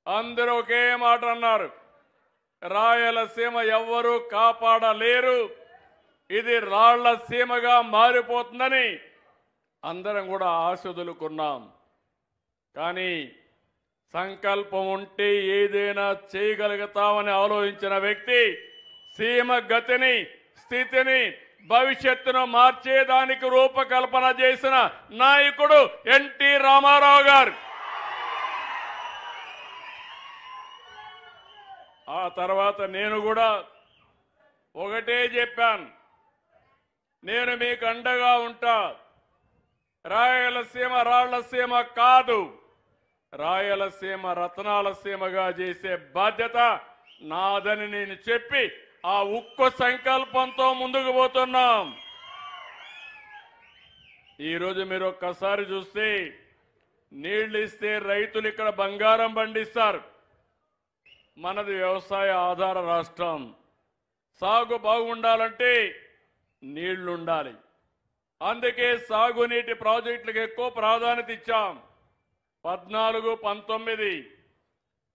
అందరూ ఒకే మాట అన్నారు, రాయలసీమ ఎవ్వరూ కాపాడలేరు, ఇది రాళ్ల సీమగా మారిపోతుందని అందరం కూడా ఆశ వదులుకున్నాం. కానీ సంకల్పం ఉంటే ఏదైనా చేయగలుగుతామని ఆలోచించిన వ్యక్తి సీమ గతిని, స్థితిని, భవిష్యత్తును మార్చేదానికి రూపకల్పన చేసిన నాయకుడు ఎన్టీ రామారావు గారు. ఆ తర్వాత నేను కూడా ఒకటే చెప్పాను, నేను మీకు అండగా ఉంటా. రాయలసీమ రాళ్లసీమ కాదు, రాయలసీమ రత్నాల సీమగా చేసే బాధ్యత నాదని నేను చెప్పి ఆ ఉక్కు సంకల్పంతో ముందుకు పోతున్నాం. ఈరోజు మీరు ఒక్కసారి చూస్తే నీళ్లు ఇస్తే రైతులు ఇక్కడ బంగారం పండిస్తారు. మనది వ్యవసాయ ఆధార రాష్ట్రం. సాగు బాగుండాలంటే నీళ్లుండాలి. అందుకే సాగునీటి ప్రాజెక్టులకు ఎక్కువ ప్రాధాన్యత ఇచ్చాం. 14, 19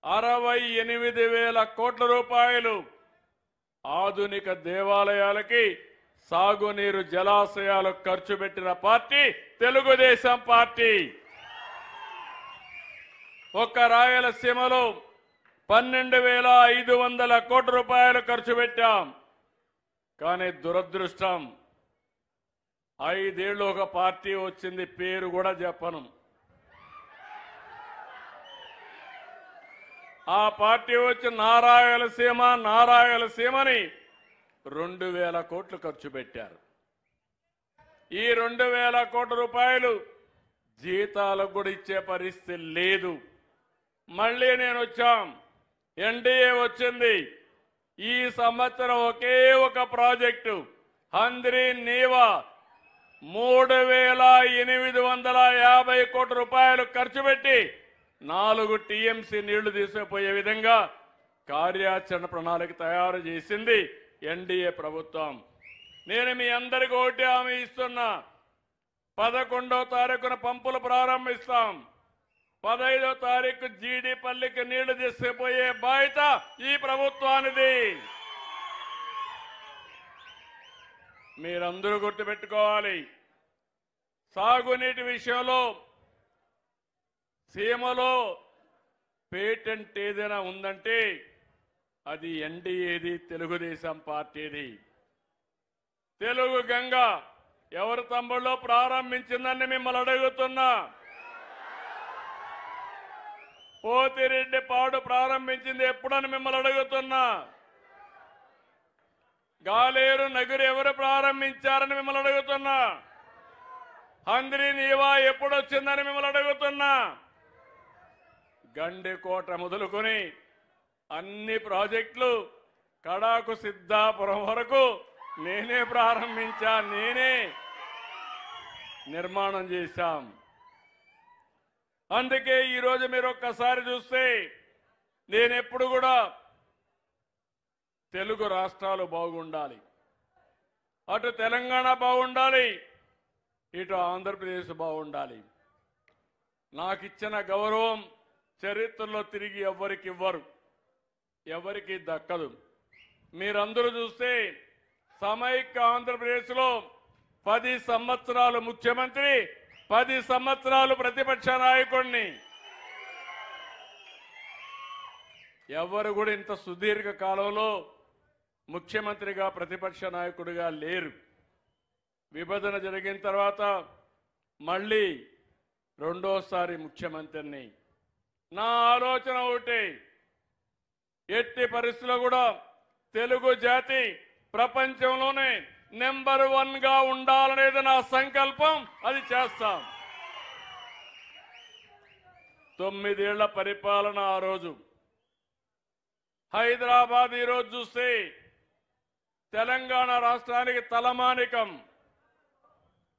68,000 కోట్ల రూపాయలు ఆధునిక దేవాలయాలకి సాగునీరు జలాశయాలకు ఖర్చు పెట్టిన పార్టీ తెలుగుదేశం పార్టీ. ఒక్క రాయలసీమలో 12,500 కోట్ల రూపాయలు ఖర్చు పెట్టాం. కానీ దురదృష్టం, 5 ఏళ్ళు ఒక పార్టీ వచ్చింది, పేరు కూడా చెప్పను. ఆ పార్టీ వచ్చి నారాయలసీమని 2,000 కోట్లు ఖర్చు పెట్టారు. ఈ 2,000 కోట్ల రూపాయలు జీతాలకు కూడా ఇచ్చే పరిస్థితి లేదు. మళ్ళీ నేను వచ్చాం, ఎన్డీఏ వచ్చింది. ఈ సంవత్సరం ఒకే ఒక ప్రాజెక్టు హంద్రీ నీవా 3,850 కోట్ల రూపాయలు ఖర్చు పెట్టి 4 టీఎంసీ నీళ్లు తీసుకుపోయే విధంగా కార్యాచరణ ప్రణాళిక తయారు చేసింది ఎన్డీఏ ప్రభుత్వం. నేను మీ అందరికీ ఒకటి హామీ ఇస్తున్నా, 11వ తారీఖున పంపులు ప్రారంభిస్తాం. 15వ తారీఖు జీడిపల్లికి నీళ్లు తీసుకుపోయే బాధ్యత ఈ ప్రభుత్వానిది. మీరందరూ గుర్తుపెట్టుకోవాలి, సాగునీటి విషయంలో సీమలో పేటెంట్ ఏదైనా ఉందంటే అది ఎన్డీఏది, తెలుగుదేశం పార్టీది. తెలుగు గంగ ఎవరి తమ్ముళ్ళో ప్రారంభించిందని మిమ్మల్ని అడుగుతున్నా. పోతిరెడ్డి పాడు ప్రారంభించింది ఎప్పుడని మిమ్మల్ని అడుగుతున్నా. గాలేరు నగరు ఎవరు ప్రారంభించారని మిమ్మల్ని అడుగుతున్నా. హంద్రీ నీవా ఎప్పుడు వచ్చిందని మిమ్మల్ని అడుగుతున్నా. గండికోట మొదలుకొని అన్ని ప్రాజెక్టులు కడాకు సిద్ధాపురం వరకు నేనే ప్రారంభించా, నేనే నిర్మాణం చేశాం. అందుకే ఈరోజు మీరు ఒక్కసారి చూస్తే నేనెప్పుడు కూడా తెలుగు రాష్ట్రాలు బాగుండాలి, అటు తెలంగాణ బాగుండాలి, ఇటు ఆంధ్రప్రదేశ్ బాగుండాలి. నాకిచ్చిన గౌరవం చరిత్రలో తిరిగి ఎవ్వరికి ఇవ్వరు, ఎవరికి దక్కదు. మీరందరూ చూస్తే సమైక్య ఆంధ్రప్రదేశ్లో 10 సంవత్సరాలు ముఖ్యమంత్రి, 10 సంవత్సరాలు ప్రతిపక్ష నాయకుడిని. ఎవరు కూడా ఇంత సుదీర్ఘ కాలంలో ముఖ్యమంత్రిగా ప్రతిపక్ష నాయకుడిగా లేరు. విభజన జరిగిన తర్వాత మళ్ళీ రెండోసారి ముఖ్యమంత్రిని. నా ఆలోచన ఒకటి, ఎట్టి పరిస్థితుల్లో కూడా తెలుగు జాతి ప్రపంచంలోనే నెంబర్ 1 గా ఉండాలనేది నా సంకల్పం. అది చేస్తాం. 9 ఏళ్ల పరిపాలన ఆ రోజు. హైదరాబాద్ ఈరోజు చూస్తే తెలంగాణ రాష్ట్రానికి తలమానికం.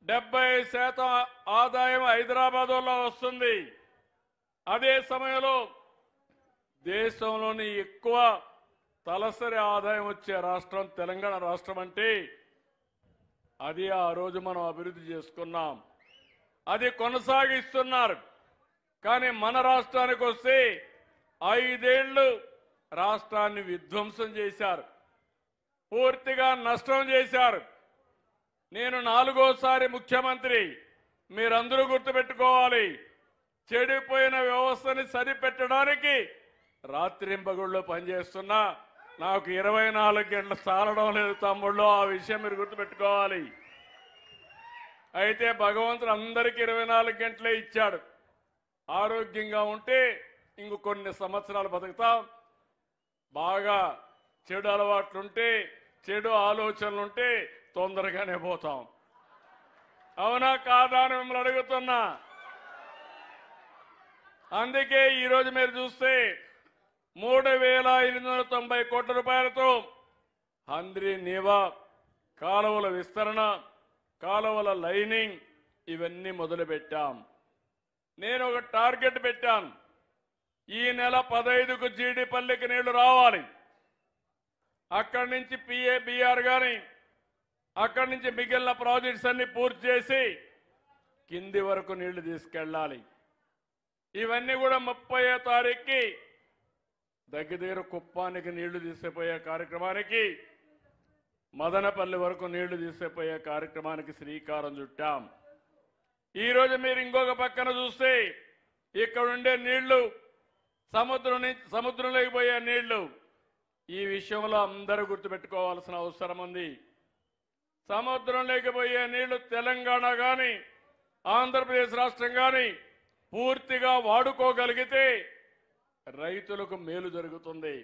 70% ఆదాయం హైదరాబాద్లో వస్తుంది. అదే సమయంలో దేశంలోని ఎక్కువ తలసరి ఆదాయం వచ్చే రాష్ట్రం తెలంగాణ రాష్ట్రం. అంటే అది ఆ రోజు మనం అభివృద్ధి చేసుకున్నాం, అది కొనసాగిస్తున్నారు. కానీ మన రాష్ట్రానికి వస్తే 5 ఏళ్లు రాష్ట్రాన్ని విధ్వంసం చేశారు, పూర్తిగా నష్టం చేశారు. నేను 4వసారి ముఖ్యమంత్రి. మీరందరూ గుర్తుపెట్టుకోవాలి, చెడిపోయిన వ్యవస్థని సరిపెట్టడానికి రాత్రింబగుళ్ళు పనిచేస్తున్నా నాకు 24 గంటలు సాలడం లేదు తమ్ముళ్ళు. ఆ విషయం మీరు గుర్తుపెట్టుకోవాలి. అయితే భగవంతుడు అందరికీ 24 గంటలే ఇచ్చాడు. ఆరోగ్యంగా ఉంటే ఇంకో కొన్ని సంవత్సరాలు బతుకుతాం. బాగా చెడు అలవాట్లుంటే, చెడు ఆలోచనలుంటే తొందరగానే పోతాం. అవునా కాదా అని మిమ్మల్ని అడుగుతున్నా. అందుకే ఈరోజు మీరు చూస్తే 3,890 కోట్ల రూపాయలతో హంద్రీ నీవా కాలువల విస్తరణ, కాలువల లైనింగ్ ఇవన్నీ మొదలుపెట్టాం. నేను ఒక టార్గెట్ పెట్టాను. ఈ నెల 15కు జీడిపల్లికి నీళ్లు రావాలి. అక్కడి నుంచి PABR కానీ అక్కడి నుంచి మిగిలిన ప్రాజెక్ట్స్ అన్ని పూర్తి చేసి కింది వరకు నీళ్లు తీసుకెళ్ళాలి. ఇవన్నీ కూడా 30వ తారీఖుకి దగ్గర కుప్పానికి నీళ్లు తీసుకుపోయే కార్యక్రమానికి, మదనపల్లి వరకు నీళ్లు తీసుకుపోయే కార్యక్రమానికి శ్రీకారం చుట్టాం. ఈరోజు మీరు ఇంకొక పక్కన చూస్తే ఇక్కడ ఉండే నీళ్లు సముద్రంలోకి పోయే నీళ్లు. ఈ విషయంలో అందరూ గుర్తుపెట్టుకోవాల్సిన అవసరం ఉంది. సముద్రంలోకి పోయే నీళ్లు తెలంగాణ కానీ ఆంధ్రప్రదేశ్ రాష్ట్రం కానీ పూర్తిగా వాడుకోగలిగితే రైతులకు మేలు జరుగుతుంది.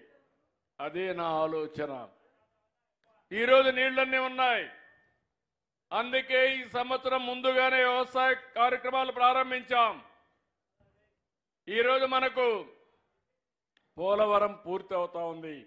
అదే నా ఆలోచన. ఈరోజు నీళ్లన్నీ ఉన్నాయి. అందుకే ఈ సంవత్సరం ముందుగానే వ్యవసాయ కార్యక్రమాలు ప్రారంభించాం. ఈరోజు మనకు పోలవరం పూర్తి అవుతా ఉంది.